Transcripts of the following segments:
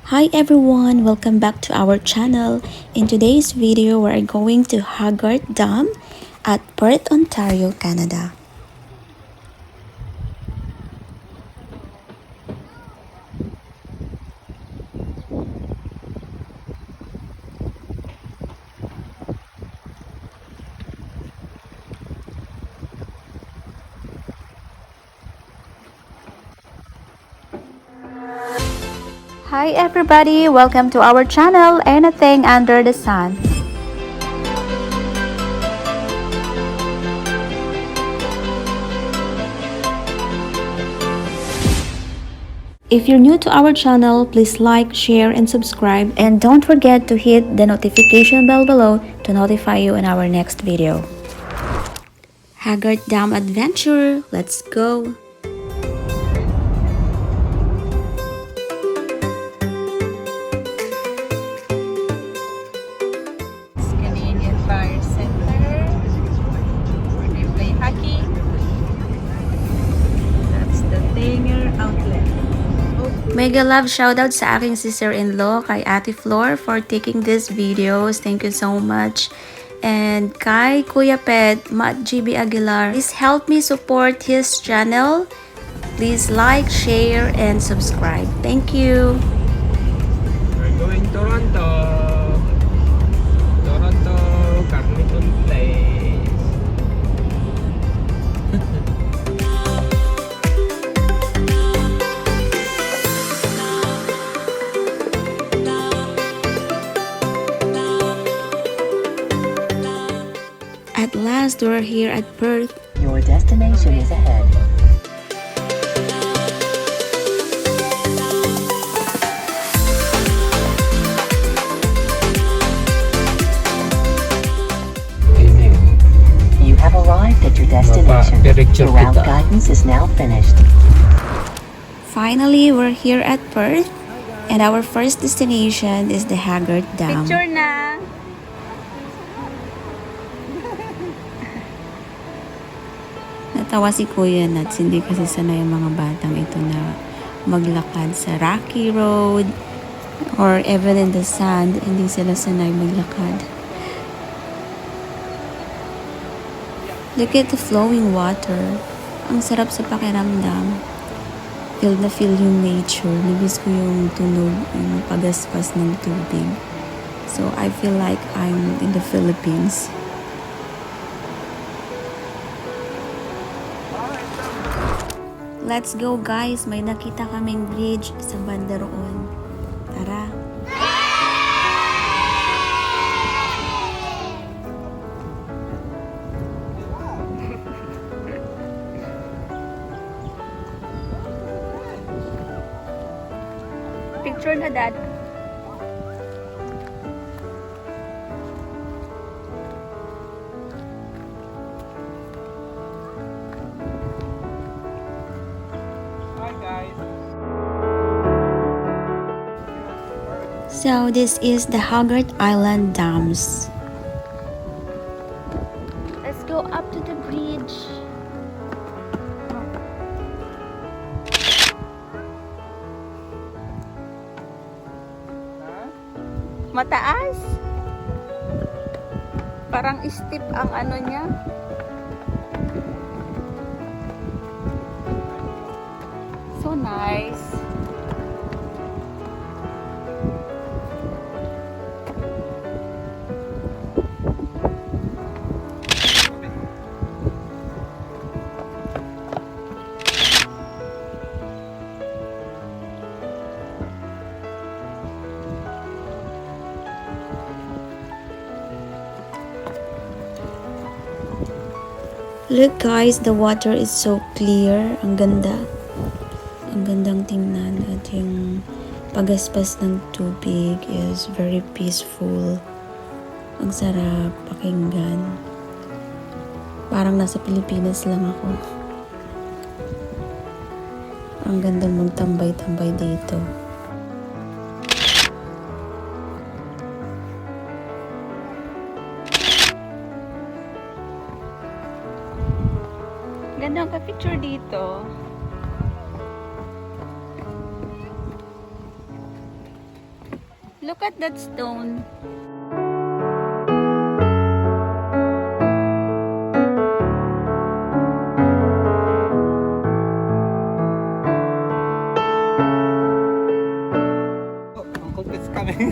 Hi everyone, welcome back to our channel. In today's video, we're going to Haggart Dam at Perth, Ontario, Canada. Hi everybody, welcome to our channel, A-NATH-ing under the sun. If you're new to our channel, please like, share, and subscribe. And don't forget to hit the notification bell below to notify you in our next video. Haggart Dam Adventure, let's go! Mega love shoutout sa aking sister-in-law kay Ate Flor for taking these videos. Thank you so much. And kay Kuya Pet, Matt Gb Aguilar, please help me support his channel. Please like, share, and subscribe. Thank you. We're going Toronto. Toronto, Carleton Place. At last, we're here at Perth. Your destination is ahead. You have arrived at your destination. The route guidance is now finished. Finally, we're here at Perth, and our first destination is the Haggart Dam. Picture na! Natawa si Kuya Nats, hindi kasi sanay yung mga batang ito na maglakad sa rocky road or even in the sand, hindi sila sanay maglakad. Look at the flowing water. Ang sarap sa pakiramdam. Feel na feel yung nature. Nabis ko yung tunog, yung pagaspas ng tubig. So I feel like I'm in the Philippines. Let's go guys! May nakita kaming bridge sa banda roon. Tara! Picture na, Dad. So this is the Haggart Island Dams. Let's go up to the bridge. Mataas? Parang steep ang ano niya. So nice. Look guys, the water is so clear. Ang ganda. Ang gandang tingnan at yung pagaspas ng tubig is very peaceful. Ang sarap pakinggan. Parang nasa Pilipinas lang ako. Ang ganda magtambay-tambay dito. Ganda ang ka-picture dito. Look at that stone. Uncle Pete's coming.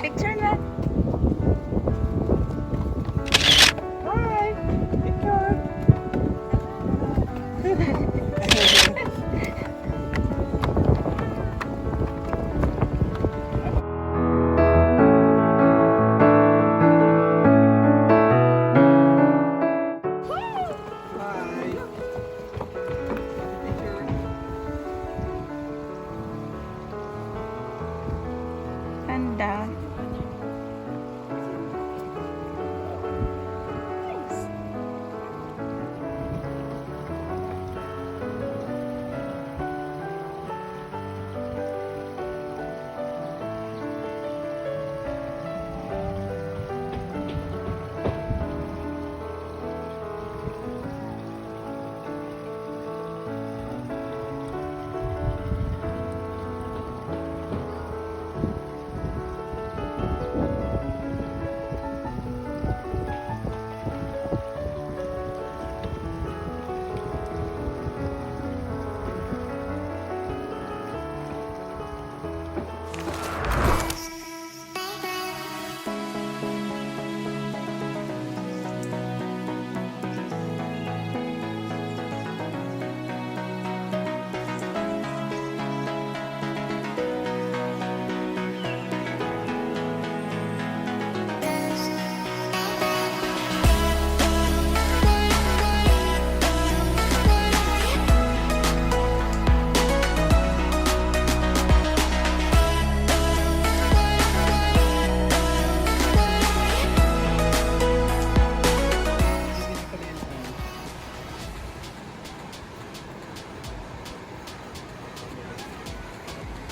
Picture na. Hi! Picture! Hi! Picture. Ganda.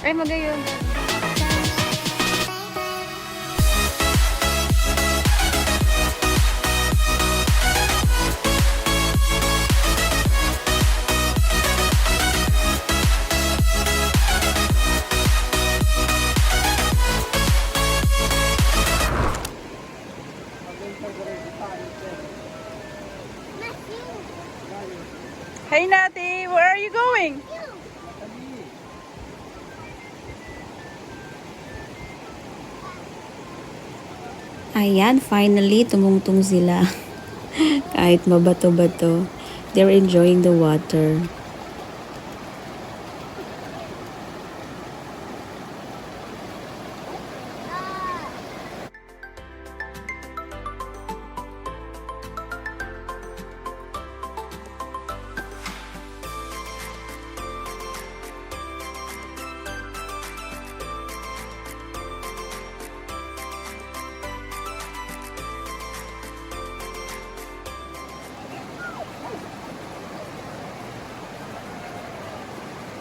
Ay, magayon. Hey, Natty, where are you going? Ayan, finally, tumungtong sila. Kahit mabato-bato, they're enjoying the water.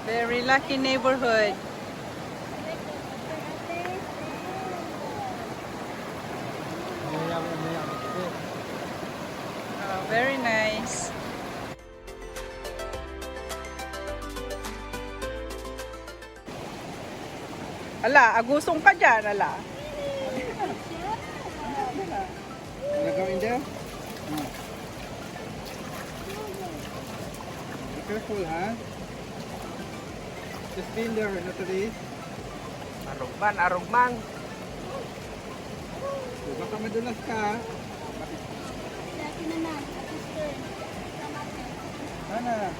Very lucky neighborhood. Oh, very nice. Ala, agusong ka dyan, ala. Wanna go in there? No. Be careful, huh? Just be in there, not to this. Arugman, arugman. Baka madulas ka. Mana?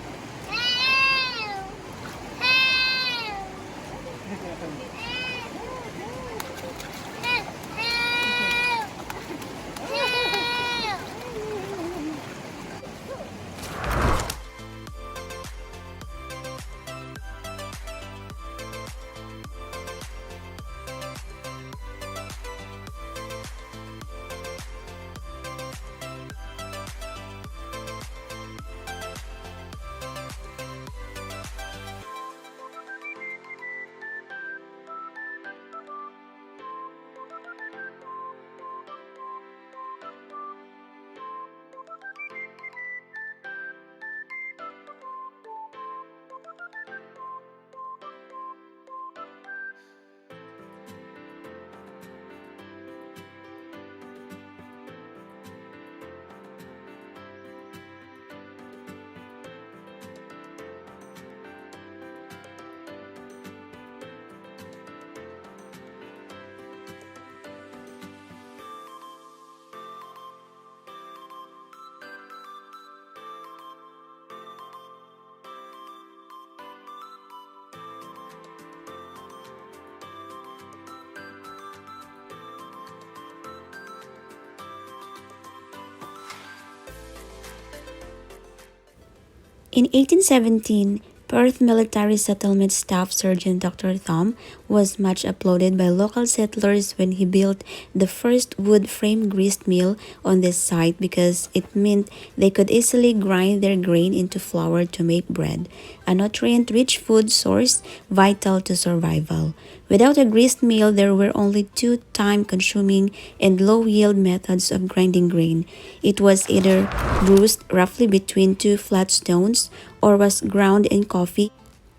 In 1817, Perth Military Settlement Staff Sergeant Dr. Thom was much applauded by local settlers when he built the first wood frame grist mill on this site because it meant they could easily grind their grain into flour to make bread, a nutrient-rich food source vital to survival. Without a grist mill, there were only two time-consuming and low-yield methods of grinding grain. It was either bruised roughly between two flat stones or was ground in coffee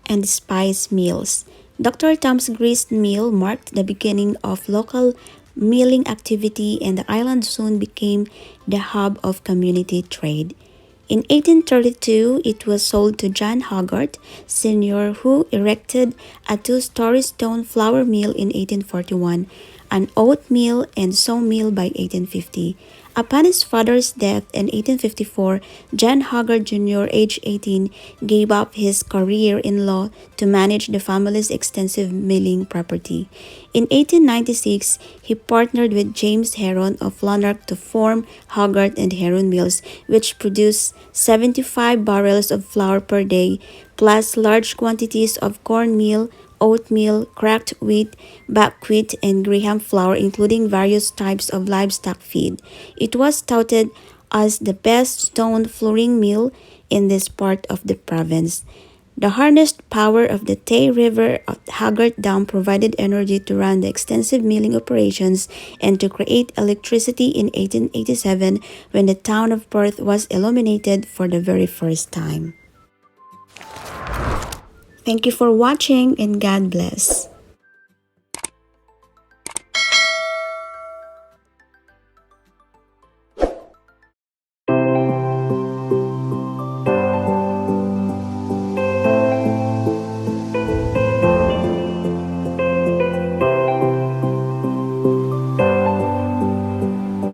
and spice mills. Dr. Tom's grist mill marked the beginning of local milling activity, and the island soon became the hub of community trade. In 1832, it was sold to John Haggart, Sr., who erected a two-story stone flour mill in 1841, an oat mill and sawmill by 1850. Upon his father's death in 1854, John Haggart Jr., aged 18, gave up his career in law to manage the family's extensive milling property. In 1896, he partnered with James Heron of Lanark to form Haggart and Heron Mills, which produced 75 barrels of flour per day, plus large quantities of cornmeal, oatmeal, cracked wheat, buckwheat, and graham flour, including various types of livestock feed. It was touted as the best stone flouring mill in this part of the province. The harnessed power of the Tay River at Haggart Dam provided energy to run the extensive milling operations and to create electricity in 1887 when the town of Perth was illuminated for the very first time. Thank you for watching and God bless.